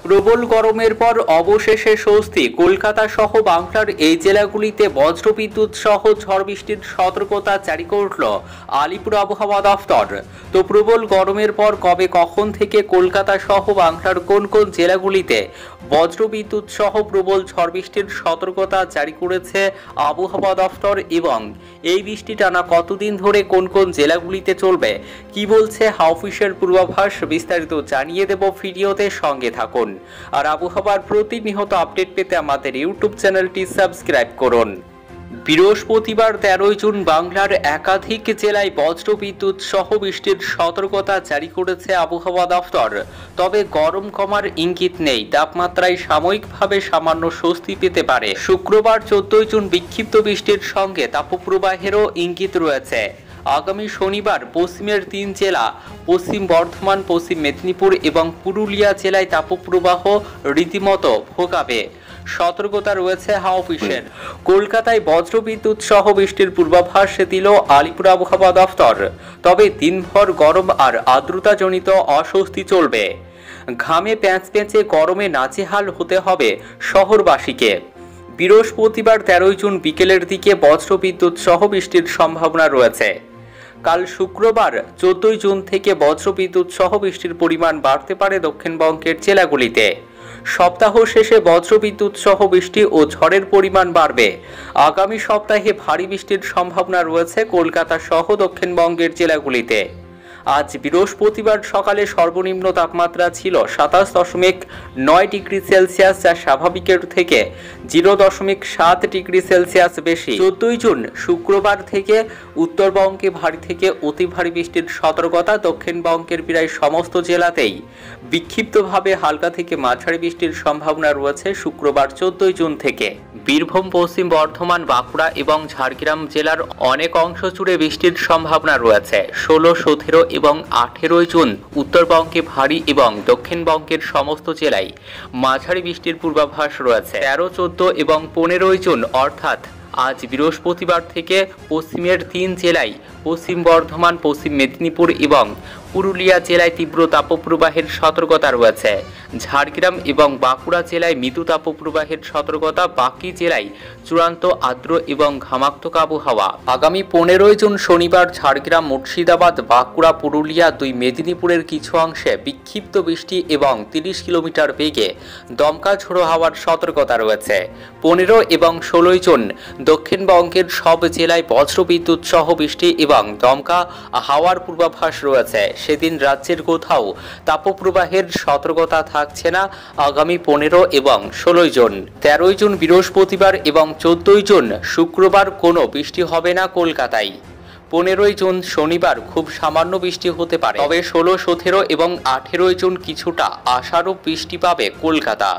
প্রবল গরমের পর অবশেষে স্বস্তি। কলকাতা সহ বাংলার এই জেলাগুলিতে বজ্রবিদ্যুৎ সহ ঝড় বৃষ্টির সতর্কতা জারি করল আলিপুর আবহাওয়া দফতর। তো প্রবল গরমের পর কবে কখন থেকে কলকাতা সহ বাংলার কোন কোন জেলাগুলিতে বজ্রবিদ্যুৎ সহ প্রবল ঝড় বৃষ্টির সতর্কতা জারি করেছে আবহাওয়া দফতর এবং এই বৃষ্টি টানা কতদিন ধরে কোন কোন জেলাগুলিতে চলবে, কি বলছে হাওয়া পূর্বাভাস, বিস্তারিত জানিয়ে দেব ভিডিওতে, সঙ্গে থাকুন। আর আবহাওয়ার প্রতিনিয়ত আপডেট পেতে আমাদের ইউটিউব চ্যানেলটি সাবস্ক্রাইব করুন। বৃহস্পতিবার 13 জুন বাংলার একাধিক জেলায় বজ্রবিদ্যুৎ সহ বৃষ্টির সতর্কতা জারি করেছে আবহাওয়া দফতর। তবে গরম কমার ইঙ্গিত নেই, তাপমাত্রায় সাময়িকভাবে সামান্য স্বস্তি পেতে পারে। শুক্রবার 14 জুন বিক্ষিপ্ত বৃষ্টির সঙ্গে তাপপ্রবাহেরও ইঙ্গিত রয়েছে। আগামী শনিবার পশ্চিমের 3 জেলা পশ্চিম বর্ধমান, পশ্চিম মেদিনীপুর এবং পুরুলিয়া জেলায় তাপপ্রবাহ রীতিমতো ভোগাবে। সতর্কতা রয়েছে হাওয়া অফিসের। কলকাতায় বজ্রবিদ্যুৎ সহ বৃষ্টির পূর্বাভাস দিল আলিপুর আবহাওয়া দফতর। তবে দিনভর গরম আর আর্দ্রতাজনিত অস্বস্তি চলবে। ঘামে প্যাঁচে গরমে নাজেহাল হতে হবে শহরবাসীকে। বৃহস্পতিবার 13 জুন বিকেলের দিকে বজ্রবিদ্যুৎ সহ বৃষ্টির সম্ভাবনা রয়েছে। কাল শুক্রবার 14 জুন থেকে বজ্রবিদ্যুৎ সহ বৃষ্টির পরিমাণ বাড়তে পারে দক্ষিণবঙ্গের জেলাগুলিতে। সপ্তাহ শেষে বজ্রবিদ্যুৎ সহ বৃষ্টি ও ঝড়ের পরিমাণ বাড়বে। আগামী সপ্তাহে ভারী বৃষ্টির সম্ভাবনা রয়েছে কলকাতা সহ দক্ষিণবঙ্গের জেলাগুলিতে। আজ বৃহস্পতিবার সকালে সর্বনিম্ন তাপমাত্রা ছিল 27.9 ডিগ্রি সেলসিয়াস, যা স্বাভাবিকের থেকে 0.7 ডিগ্রি সেলসিয়াস বেশি। 14 জুন শুক্রবার থেকে উত্তরবঙ্গে ভারী থেকে অতি ভারী বৃষ্টির সতর্কতা। দক্ষিণবঙ্গের প্রায় সমস্ত জেলাতেই বিক্ষিপ্তভাবে হালকা থেকে মাঝারি বৃষ্টির সম্ভাবনা রয়েছে শুক্রবার 14 জুন থেকে। বীরভূম, পশ্চিম বর্ধমান, বাঁকুড়া এবং ঝাড়গ্রাম জেলার অনেক অংশ জুড়ে বৃষ্টির সম্ভাবনা রয়েছে। 16, 17 এবং 18 জুন উত্তরবঙ্গে ভারী এবং দক্ষিণবঙ্গের সমস্ত জেলায় মাঝারি বৃষ্টির পূর্বাভাস রয়েছে। 13, 14 এবং 15 জুন অর্থাৎ আজ বৃহস্পতিবার থেকে পশ্চিমের 3 জেলায় পশ্চিম বর্ধমান, পশ্চিম মেদিনীপুর এবং পুরুলিয়া জেলায় তীব্র তাপপ্রবাহের সতর্কতা রয়েছে। ঝাড়গ্রাম এবং বাঁকুড়া জেলায় মৃদু তাপপ্রবাহের সতর্কতা। বাকি জেলায় চূড়ান্ত আর্দ্র এবং ঘামাক্তক আবহাওয়া। আগামী 15 জুন শনিবার ঝাড়গ্রাম, মুর্শিদাবাদ, বাঁকুড়া, পুরুলিয়া, 2 মেদিনীপুরের কিছু অংশে বিক্ষিপ্ত বৃষ্টি এবং 30 কিলোমিটার বেগে দমকা ঝোড়ো হাওয়ার সতর্কতা রয়েছে। 15 এবং 16 জুন দক্ষিণবঙ্গের সব জেলায় বজ্রবিদ্যুৎ সহ বৃষ্টি এবং দমকা হাওয়ার পূর্বাভাস রয়েছে। সেদিন রাজ্যের কোথাও তাপপ্রবাহের সতর্কতা থাকছে না। আগামী 15 এবং 16 জুন, 13 জুন বৃহস্পতিবার এবং 14 জুন শুক্রবার কোনো বৃষ্টি হবে না কলকাতায়। 15 জুন শনিবার খুব সামান্য বৃষ্টি হতে পারে। তবে 16, 17 এবং 18 জুন কিছুটা আশারূপ বৃষ্টি পাবে কলকাতা।